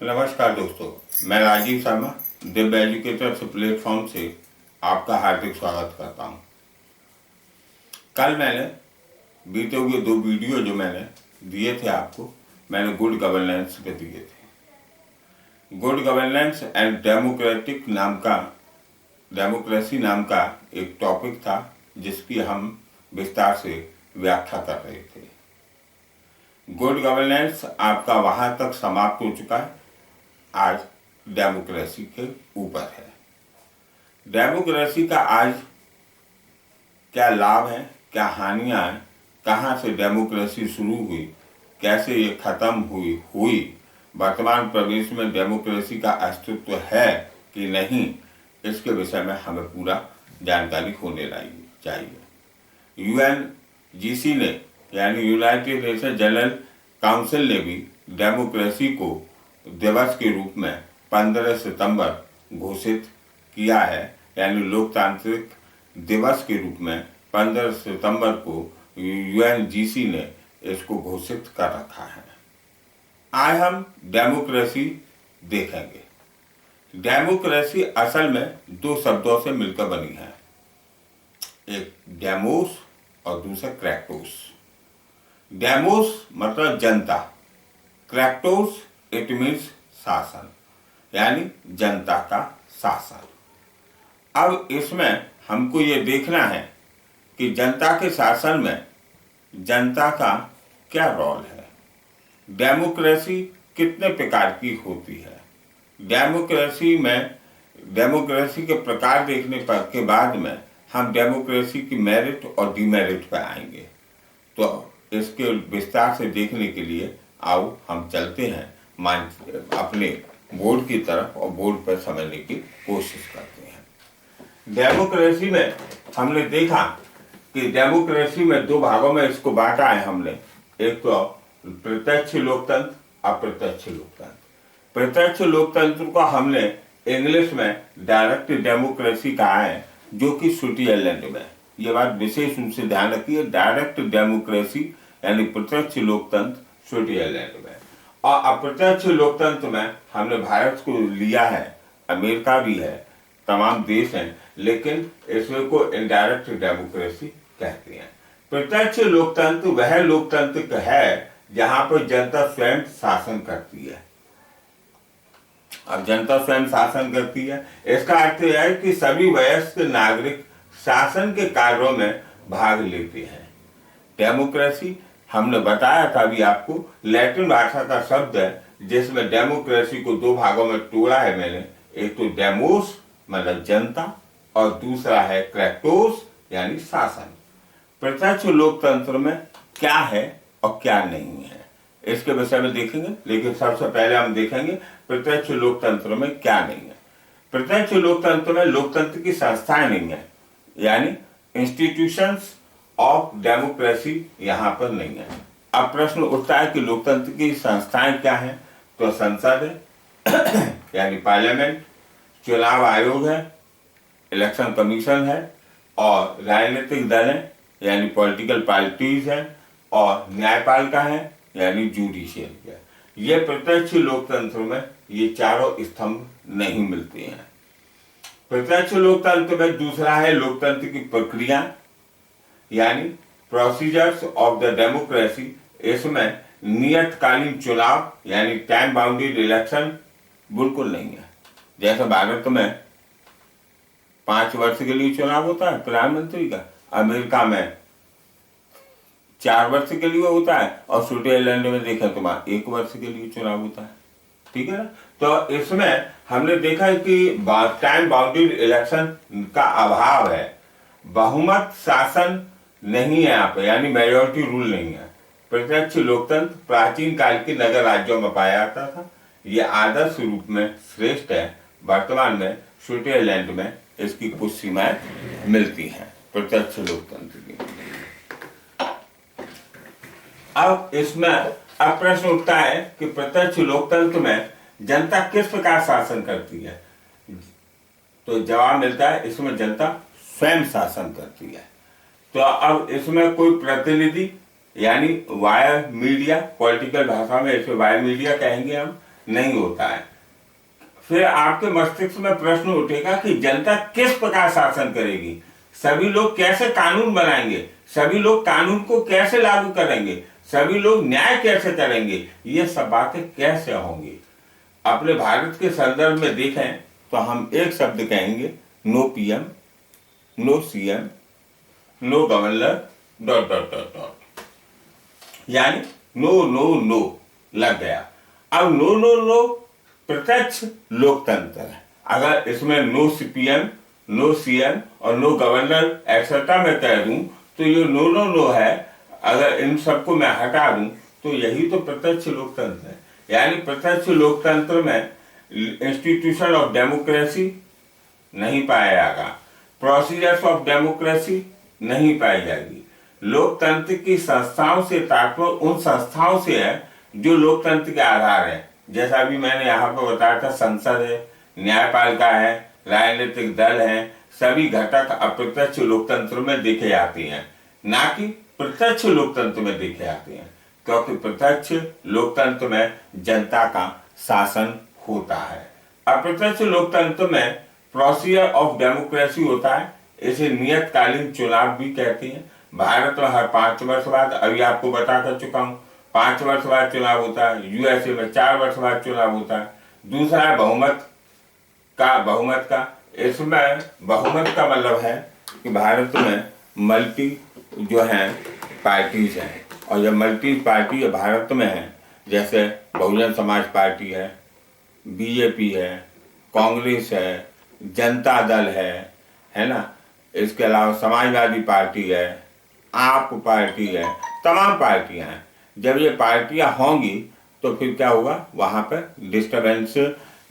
नमस्कार दोस्तों, मैं राजीव शर्मा दिव्य एजुकेटर से प्लेटफॉर्म से आपका हार्दिक स्वागत करता हूं। कल मैंने बीते हुए 2 वीडियो जो मैंने दिए थे आपको, मैंने गुड गवर्नेंस पे दिए थे। गुड गवर्नेंस एंड डेमोक्रेसी नाम का एक टॉपिक था जिसकी हम विस्तार से व्याख्या कर रहे थे। गुड गवर्नेंस आपका वहां तक समाप्त हो चुका है, आज डेमोक्रेसी के ऊपर है। डेमोक्रेसी का आज क्या लाभ है, क्या हानियां हैं, कहाँ से डेमोक्रेसी शुरू हुई, कैसे ये खत्म हुई, वर्तमान प्रदेश में डेमोक्रेसी का अस्तित्व है कि नहीं, इसके विषय में हमें पूरा जानकारी होने चाहिए। यूएनजीसी ने यानी यूनाइटेड नेशन जनरल काउंसिल ने भी डेमोक्रेसी को दिवस के रूप में 15 सितंबर घोषित किया है, यानी लोकतांत्रिक दिवस के रूप में 15 सितंबर को यूएनजीसी ने इसको घोषित कर रखा है। आज हम डेमोक्रेसी देखेंगे। डेमोक्रेसी असल में 2 शब्दों से मिलकर बनी है, एक डेमोस और दूसरा क्रैटोस। डेमोस मतलब जनता, क्रैटोस इट मीन्स शासन, यानी जनता का शासन। अब इसमें हमको ये देखना है कि जनता के शासन में जनता का क्या रोल है, डेमोक्रेसी कितने प्रकार की होती है। डेमोक्रेसी के प्रकार देखने पर के बाद में हम डेमोक्रेसी की मेरिट और डिमेरिट पर आएंगे। तो इसके विस्तार से देखने के लिए आओ हम चलते हैं अपने बोर्ड की तरफ और बोर्ड पर समझने की कोशिश करते हैं। डेमोक्रेसी में हमने देखा कि डेमोक्रेसी में 2 भागों में इसको बांटा है हमने, एक तो प्रत्यक्ष लोकतंत्र, अप्रत्यक्ष लोकतंत्र। प्रत्यक्ष लोकतंत्र को हमने इंग्लिश में डायरेक्ट डेमोक्रेसी कहा है, जो कि स्विट्जरलैंड में, ये बात विशेष रूप से ध्यान रखिए, डायरेक्ट डेमोक्रेसी यानी प्रत्यक्ष लोकतंत्र स्विट्जरलैंड में। और अप्रत्यक्ष लोकतंत्र में हमने भारत को लिया है, अमेरिका भी है, तमाम देश हैं, लेकिन इसमें को इनडायरेक्ट डेमोक्रेसी कहते हैं। प्रत्यक्ष लोकतंत्र वह लोकतंत्र है जहां पर जनता स्वयं शासन करती है। अब जनता स्वयं शासन करती है, इसका अर्थ यह है कि सभी वयस्क नागरिक शासन के कार्यों में भाग लेते हैं। डेमोक्रेसी हमने बताया था अभी आपको, लैटिन भाषा का शब्द है जिसमें डेमोक्रेसी को 2 भागों में तोड़ा है मैंने, एक तो डेमोस मतलब जनता और दूसरा है क्रैटोस यानी शासन। प्रत्यक्ष लोकतंत्र में क्या है और क्या नहीं है, इसके विषय में देखेंगे, लेकिन सबसे पहले हम देखेंगे प्रत्यक्ष लोकतंत्र में क्या नहीं है। प्रत्यक्ष लोकतंत्र में लोकतंत्र की संस्थाएं नहीं है, यानी इंस्टीट्यूशंस ऑफ डेमोक्रेसी यहाँ पर नहीं है। अब प्रश्न उठता है कि लोकतंत्र की संस्थाएं क्या हैं, तो संसद है यानी पार्लियामेंट, चुनाव आयोग है, इलेक्शन कमीशन है, और राजनीतिक दल है यानी पॉलिटिकल पार्टीज है, और न्यायपालिका है यानी जुडिशियल है। ये प्रत्यक्ष लोकतंत्र में ये चारों स्तंभ नहीं मिलते हैं। प्रत्यक्ष लोकतंत्र में दूसरा है लोकतंत्र की प्रक्रिया यानी प्रोसीजर्स ऑफ द डेमोक्रेसी। इसमें नियतकालीन चुनाव यानी टाइम बाउंडेड इलेक्शन बिल्कुल नहीं है। जैसे भारत में 5 वर्ष के लिए चुनाव होता है प्रधानमंत्री का, अमेरिका में 4 वर्ष के लिए होता है, और स्विट्जरलैंड में देखा तो 1 वर्ष के लिए चुनाव होता है। ठीक है ना। तो इसमें हमने देखा है कि टाइम बाउंडेड इलेक्शन का अभाव है, बहुमत शासन नहीं है यहाँ पे, यानी मेजोरिटी रूल नहीं है। प्रत्यक्ष लोकतंत्र प्राचीन काल के नगर राज्यों में पाया जाता था, ये आदर्श रूप में श्रेष्ठ है। वर्तमान में स्विट्जरलैंड में इसकी कुछ सीमाएं मिलती हैं प्रत्यक्ष लोकतंत्र की। अब इसमें अब प्रश्न उठता है कि प्रत्यक्ष लोकतंत्र में जनता किस प्रकार शासन करती है, तो जवाब मिलता है इसमें जनता स्वयं शासन करती है। तो अब इसमें कोई प्रतिनिधि यानी वायर मीडिया, पॉलिटिकल भाषा में इसे वायर मीडिया कहेंगे हम, नहीं होता है। फिर आपके मस्तिष्क में प्रश्न उठेगा कि जनता किस प्रकार शासन करेगी, सभी लोग कैसे कानून बनाएंगे, सभी लोग कानून को कैसे लागू करेंगे, सभी लोग न्याय कैसे करेंगे, ये सब बातें कैसे होंगी। अपने भारत के संदर्भ में देखें तो हम एक शब्द कहेंगे, no PM, no CM, no governor, dot dot dot dot, यानी नो नो नो लग गया। अब नो नो नो प्रत्यक्ष लोकतंत्र है। अगर इसमें नो सीपीएम, नो सीएम और नो गवर्नर एक्सेट्रा मैं कह दूं तो ये नो नो नो है। अगर इन सबको मैं हटा दूं तो यही तो प्रत्यक्ष लोकतंत्र है। यानी प्रत्यक्ष लोकतंत्र में इंस्टीट्यूशन ऑफ डेमोक्रेसी नहीं पाया जाएगा, प्रोसीजर्स ऑफ डेमोक्रेसी नहीं पाई जाएगी। लोकतंत्र की संस्थाओं से तात्पर्य उन संस्थाओं से है जो लोकतंत्र के आधार है। जैसा अभी मैंने यहाँ पर बताया था, संसद है, न्यायपालिका है, राजनीतिक दल है, सभी घटक अप्रत्यक्ष लोकतंत्र में देखे जाते हैं, ना कि प्रत्यक्ष लोकतंत्र में देखे जाते हैं। क्योंकि प्रत्यक्ष लोकतंत्र में जनता का शासन होता है। अप्रत्यक्ष लोकतंत्र में प्रोसीजर ऑफ डेमोक्रेसी होता है। इसे नियतकालीन चुनाव भी कहते हैं। भारत में हर 5 वर्ष बाद, अभी आपको बता कर चुका हूँ, 5 वर्ष बाद चुनाव होता है। यूएसए में 4 वर्ष बाद चुनाव होता है। दूसरा है बहुमत का। इसमें बहुमत का मतलब है कि भारत में मल्टी जो है पार्टीज हैं, और जब मल्टी पार्टी भारत में है, जैसे बहुजन समाज पार्टी है, बीजेपी है, कांग्रेस है, जनता दल है ना, इसके अलावा समाजवादी पार्टी है, आप पार्टी है, तमाम पार्टियां हैं। जब ये पार्टियां होंगी तो फिर क्या होगा, वहां पर डिस्टर्बेंस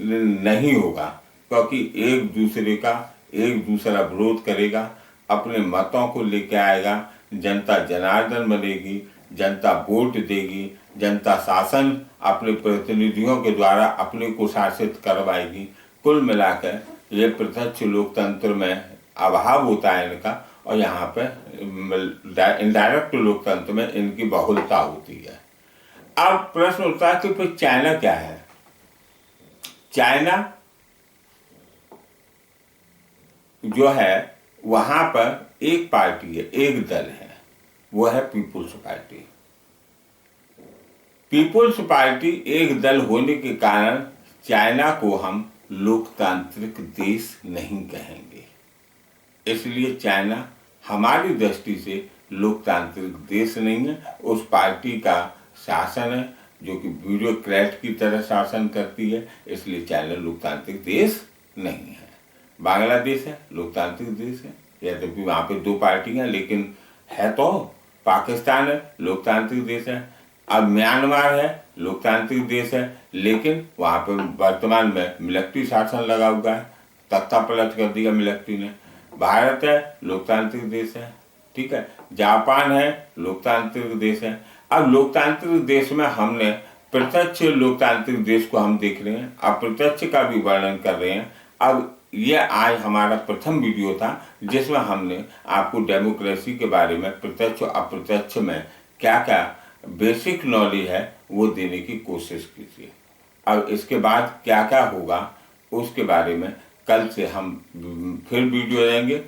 नहीं होगा, क्योंकि एक दूसरा विरोध करेगा, अपने मतों को लेके आएगा, जनता जनार्दन बनेगी, जनता वोट देगी, जनता शासन अपने प्रतिनिधियों के द्वारा अपने को शासित करवाएगी। कुल मिलाकर ये प्रत्यक्ष लोकतंत्र में अभाव होता है इनका, और यहाँ पे इनडायरेक्ट लोकतंत्र में इनकी बहुलता होती है। अब प्रश्न उठता है कि फिर चाइना क्या है। चाइना जो है वहां पर एक पार्टी है, एक दल है, वो है पीपुल्स पार्टी। पीपुल्स पार्टी एक दल होने के कारण चाइना को हम लोकतांत्रिक देश नहीं कहेंगे। इसलिए चाइना हमारी दृष्टि से लोकतांत्रिक देश नहीं है। उस पार्टी का शासन है जो कि ब्यूरोक्रेट की तरह शासन करती है, इसलिए चाइना लोकतांत्रिक देश नहीं है। बांग्लादेश है, लोकतांत्रिक देश है, यद्यपि वहाँ पे 2 पार्टियां, लेकिन है तो पाकिस्तान है, लोकतांत्रिक देश है। अब म्यांमार है, लोकतांत्रिक देश है, लेकिन वहाँ पे वर्तमान में मिलिट्री शासन लगा हुआ है, तख्ता पलट कर दिया मिलिट्री ने। भारत है, लोकतांत्रिक देश है, ठीक है। जापान है, लोकतांत्रिक देश है। अब लोकतांत्रिक देश में हमने प्रत्यक्ष लोकतांत्रिक देश को हम देख रहे हैं, अप्रत्यक्ष का भी वर्णन कर रहे हैं। अब ये आज हमारा प्रथम वीडियो था जिसमें हमने आपको डेमोक्रेसी के बारे में प्रत्यक्ष और अप्रत्यक्ष में क्या क्या बेसिक नॉलेज है वो देने की कोशिश कीजिए। अब इसके बाद क्या क्या होगा उसके बारे में कल से हम फिर वीडियो देंगे,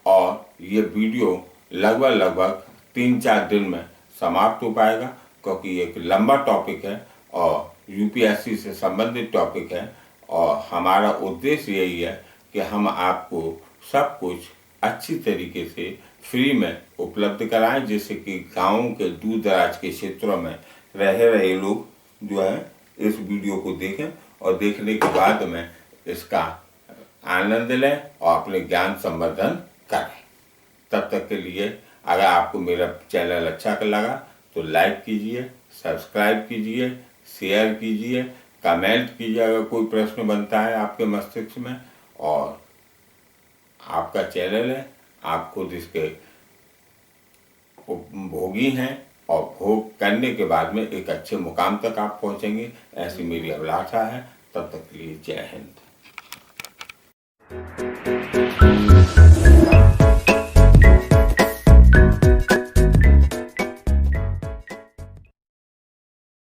और ये वीडियो लगभग 3-4 दिन में समाप्त हो पाएगा, क्योंकि एक लंबा टॉपिक है और यूपीएससी से संबंधित टॉपिक है। और हमारा उद्देश्य यही है कि हम आपको सब कुछ अच्छी तरीके से फ्री में उपलब्ध कराएं, जिससे कि गाँव के दूर दराज के क्षेत्रों में रहे लोग जो है इस वीडियो को देखें, और देखने के बाद में इसका आनंद लें और अपने ज्ञान संवर्धन करें। तब तक के लिए अगर आपको मेरा चैनल अच्छा लगा तो लाइक कीजिए, सब्सक्राइब कीजिए, शेयर कीजिए, कमेंट कीजिए अगर कोई प्रश्न बनता है आपके मस्तिष्क में। और आपका चैनल है, आप खुद इसके भोगी हैं, और भोग करने के बाद में एक अच्छे मुकाम तक आप पहुंचेंगे, ऐसी मेरी अभिलाषा है। तब तक के लिए जय हिंद।